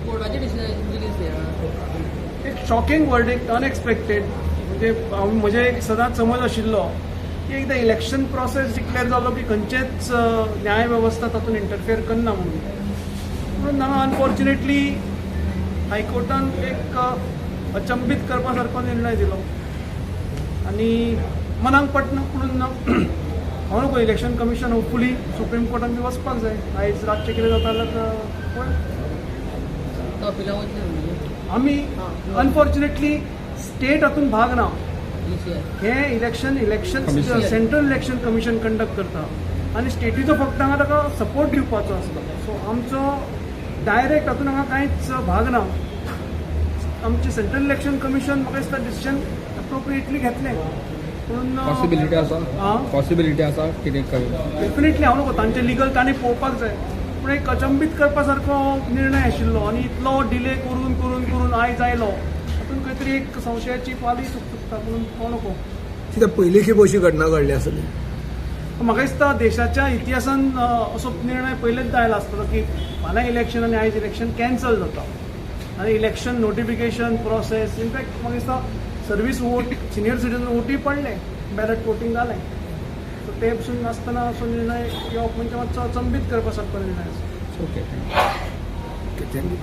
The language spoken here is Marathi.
कोर्टाचे डिसिजन रिलीज एक शॉकिंग वर्डिक्ट, अनएक्सपेक्टेड. म्हणजे म्हजे एक सदांच समज आशिल्लो की एकदां इलेक्शन प्रोसेस डिक्लेअर जालो की खंयचेच न्याय वेवस्था तातूंत इंटरफियर करना म्हणून हांगा अनफॉर्च्युनेटली हायकोर्टान एक अचंबीत करपा सारको निर्णय दिलो आनी मनाक पटना. म्हणून हांव नको इलेक्शन कमिशन होपफुली सुप्रीम कोर्टान बी वचपाक जाय. आयज रातचें कितें जाता जाल्यार पळय अपिलां वयतलें आमी अनफॉर्च्युनेटली स्टेट हातूंत भाग ना. DCI हे election central election commission conduct करता आनी स्टेटीचो फक्त हांगा ताका सपोर्ट दिवपाचो आसता. सो आमचो डायरेक्ट हातूंत हांगा कांयच भाग ना. आमचे सेंट्रल इलेक्शन कमिशन म्हाका दिसता डिसिजन अप्रोप्रिएटली घेतलें. पूण पॉसिबिलिटी आसा कितें डेफिनेटली हांव नको तांचे लिगल तांणी पळोवपाक जाय. पूण एक अचंबीत करपा सारको निर्णय आशिल्लो आनी इतलो डिले करून करून करून आयज आयलो हातूंत खंय तरी एक संशयाची पाली चुकता. म्हणून हांव नको. कित्याक पयलीं खेप अशी घटना घडली आसली. म्हाका दिसता देशाच्या इतिहासान असो निर्णय पयलेंच आयला आसतलो की फाल्यां इलेक्शन आनी आयज इलेक्शन कॅन्सल जाता आनी इलेक्शन नोटिफिकेशन प्रोसेस इनफॅक्ट म्हाका दिसता सर्वीस वोट सिनियर सिटीजन वोटूय पडले, बॅलट वोटींग जालें. सो ते पसून नासतना असो निर्णय घेवप म्हणजे मातसो अचंबीत करपा सारको निर्णय आसा. Okay thank you.